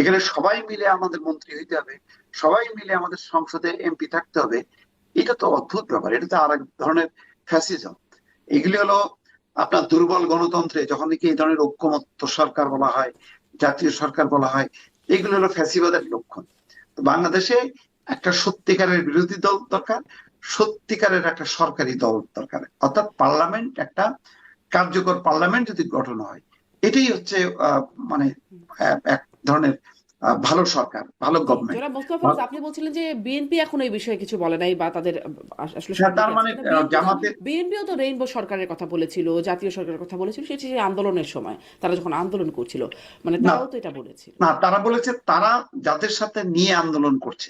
এখানে সবাই মিলে আমাদের মন্ত্রী হইতে হবে, সবাই মিলে আমাদের সংসদে এমপি থাকতে হবে। এটা তো অদ্ভুত ব্যাপার, এটা তো আর এক ধরনের ফ্যাসিজম। এগুলি হলো আপনার দুর্বল গণতন্ত্রে যখন নাকি এই ধরনের ঐক্যমত্য সরকার বলা হয়, জাতীয় সরকার বলা হয়, এগুলো হলো ফ্যাসিবাদের লক্ষণ। তো বাংলাদেশে একটা সত্যিকারের বিরোধী দল দরকার, সত্যিকারের একটা সরকারি দল দরকার, অর্থাৎ পার্লামেন্ট, একটা কার্যকর পার্লামেন্ট যদি গঠন হয়, এটাই হচ্ছে মানে এক ধরনের ভালো সরকার, ভালো জি, গভর্নমেন্ট। জনাব মোস্তফা, আপনি বলছিলেন যে বিএনপি এখন এই বিষয়ে কিছু বলে নাই বা তাদের আসলে হ্যাঁ, সঠিক তার আছে মানে কিনা। জামাতে বিএনপিও তো রেইনবো সরকারের কথা বলেছিল, জাতীয় সরকারের কথা বলেছিল, সেটি যে আন্দোলনের সময় তারা যখন আন্দোলন করছিল, মানে না, তারাও তো এটা বলেছিল। না, তারা বলেছে তারা যাদের সাথে নিয়ে আন্দোলন করছে,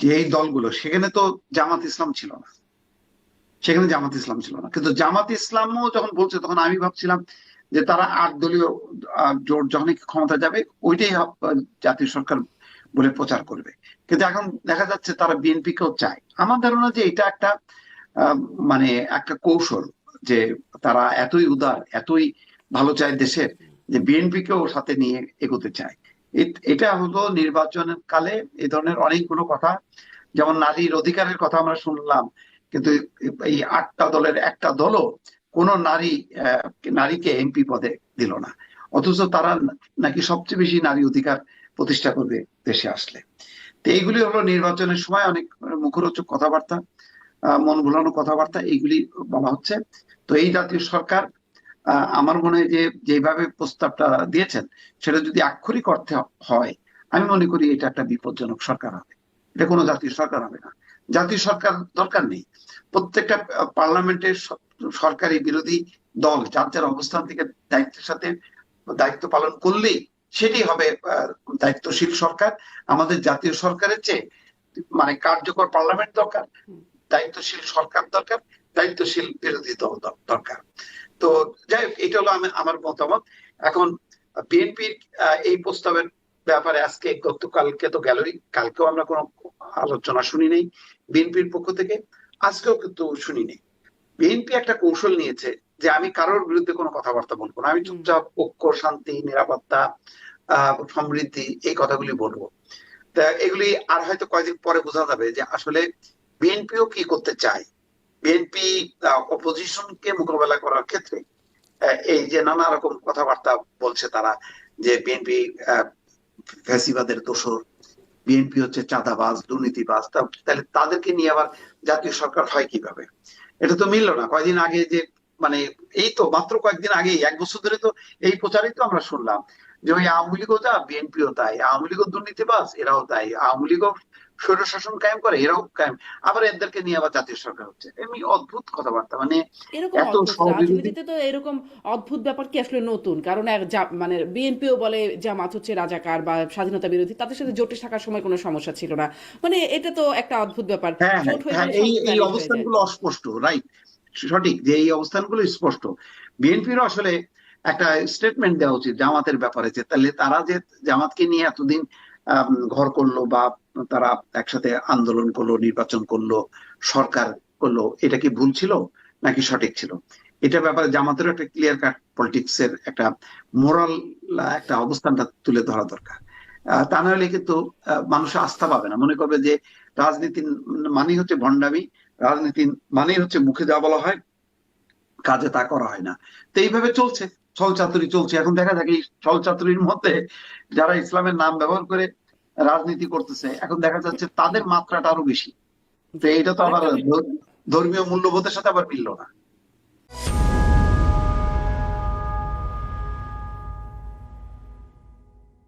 যে এই দলগুলো, সেখানে তো জামাত ইসলাম ছিল না, সেখানে জামাত ইসলাম ছিল না। কিন্তু জামাত ইসলামও যখন বলছে তখন আমি ভাবছিলাম যে তারা 8 দলীয় জোট যখন ক্ষমতা যাবে ওইটাই জাতীয় সরকার বলে প্রচার করবে। কিন্তু এখন দেখা যাচ্ছে তারা বিএনপি কেও চায়। আমার ধারণা যে এটা একটা আহ, মানে একটা কৌশল, যে তারা এতই উদার, এতই ভালো চায় দেশের, যে বিএনপি কেও সাথে নিয়ে এগোতে চায়। এটা হলো নির্বাচনের কালে এই ধরনের অনেকগুলো কথা, যেমন নারীর অধিকারের কথা আমরা শুনলাম, কিন্তু এই 8টা দলের একটা দলও কোনো নারীকে এমপি পদে দিল না, অথচ তারা নাকি সবচেয়ে বেশি নারী অধিকার প্রতিষ্ঠা করবে দেশে আসলে। তো এইগুলি হলো নির্বাচনের সময় অনেক মুখরোচক কথাবার্তা, মন ভোলানো কথাবার্তা, এইগুলি বলা হচ্ছে। তো এই জাতীয় সরকার, আমার মনে হয় যে যেভাবে প্রস্তাবটা দিয়েছেন, সেটা যদি আক্ষরিক অর্থে হয়, আমি মনে করি এটা একটা বিপজ্জনক সরকার হবে। এটা কোনো জাতীয় সরকার হবে না। জাতীয় সরকার দরকার নেই। প্রত্যেকটা পার্লামেন্টের সরকারি বিরোধী দল যার যার অবস্থান থেকে দায়িত্বের সাথে দায়িত্ব পালন করলেই সেটি হবে দায়িত্বশীল সরকার। আমাদের জাতীয় সরকারের চেয়ে মানে কার্যকর পার্লামেন্ট দরকার, দায়িত্বশীল সরকার দরকার, দায়িত্বশীল বিরোধী দল দরকার। তো যাই হোক, এটা হলো আমার মতামত। এখন বিএনপির এই প্রস্তাবের ব্যাপারে আজকে গতকালকে তো গেলই, কালকেও আমরা কোনো আলোচনা শুনি নেই বিএনপির পক্ষ থেকে, আজকেও কিন্তু শুনি নেই। বিএনপি একটা কৌশল নিয়েছে যে আমি কারোর বিরুদ্ধে কোনো কথাবার্তা বলবো না, আমি হুম। চুপচাপ ঐক্য, শান্তি, নিরাপত্তা, সমৃদ্ধি, এই কথাগুলি বলবো। তা এগুলি আর হয়তো কয়েকদিন পরে বোঝা যাবে যে আসলে বিএনপিও কি করতে চায়। বিএনপি অপোজিশনকে মোকাবেলা করার ক্ষেত্রে এই যে নানা রকম কথাবার্তা বলছে তারা, যে বিএনপি ফ্যাসিবাদের দোসর, বিএনপি হচ্ছে চাঁদাবাজ, দুর্নীতিবাজ, তাহলে তাদেরকে নিয়ে আবার জাতীয় সরকার হয় কিভাবে? এটা তো মিললো না। কয়েকদিন আগে যে মানে এই তো মাত্র কয়েকদিন আগে, 1 বছর ধরে তো এই প্রচারিত আমরা শুনলাম যে ওই আওয়ামী লীগও যা, বিএনপিও তাই, আওয়ামী লীগও দুর্নীতিবাজ, এরাও তাই, আওয়ামী লীগও স্বৈর শাসন কায়েম করে, এরাও কায়েম, আবার এদেরকে নিয়ে আবার জাতীয় সরকার হচ্ছে। এমনি অদ্ভুত কথাবার্তা, মানে এরকম এত অদ্ভুত সহবিরোধী। রাজনীতিতে তো এরকম অদ্ভুত ব্যাপার কি আসলে নতুন? কারণ মানে বিএনপিও বলে জামাত হচ্ছে রাজাকার বা স্বাধীনতা বিরোধী, তাদের সাথে জোটে থাকার সময় কোনো সমস্যা ছিল না। মানে এটা তো একটা অদ্ভুত ব্যাপার। হ্যাঁ, হ্যাঁ, জোট হয়ে হ্যাঁ, গেলে এই সব এই ভ্যালিড হয়ে যায়। অবস্থানগুলো অস্পষ্ট, রাইট, সঠিক, যে এই অবস্থানগুলো স্পষ্ট। বিএনপিরও আসলে একটা স্টেটমেন্ট দেওয়া উচিত জামাতের ব্যাপারে, যে তাহলে তারা যে জামাতকে নিয়ে এতদিন ঘর করলো, বা তারা একসাথে আন্দোলন করলো, নির্বাচন করলো, সরকার করলো, এটা কি ভুল ছিল নাকি সঠিক ছিল? এটা ব্যাপারে জামাতেরও একটা ক্লিয়ার কাট পলিটিক্স এর একটা মোরাল একটা অবস্থানটা তুলে ধরা দরকার। তা না হলে কিন্তু মানুষ আস্থা পাবে না, মনে করবে যে রাজনীতি মানেই হচ্ছে ভণ্ডামি, রাজনীতি মানেই হচ্ছে মুখে যা বলা হয় কাজে তা করা হয় না। তো এইভাবে চলছে, ছল চাতুরি চলছে। এখন দেখা যায় এই ছল চাতুরির মধ্যে যারা ইসলামের নাম ব্যবহার করে রাজনীতি করতেছে, এখন দেখা যাচ্ছে তাদের মাত্রাটা আরো বেশি। তো জি, এটা তো আবার আরেকটা ধর্মীয় মূল্যবোধের সাথে আবার মিললো না।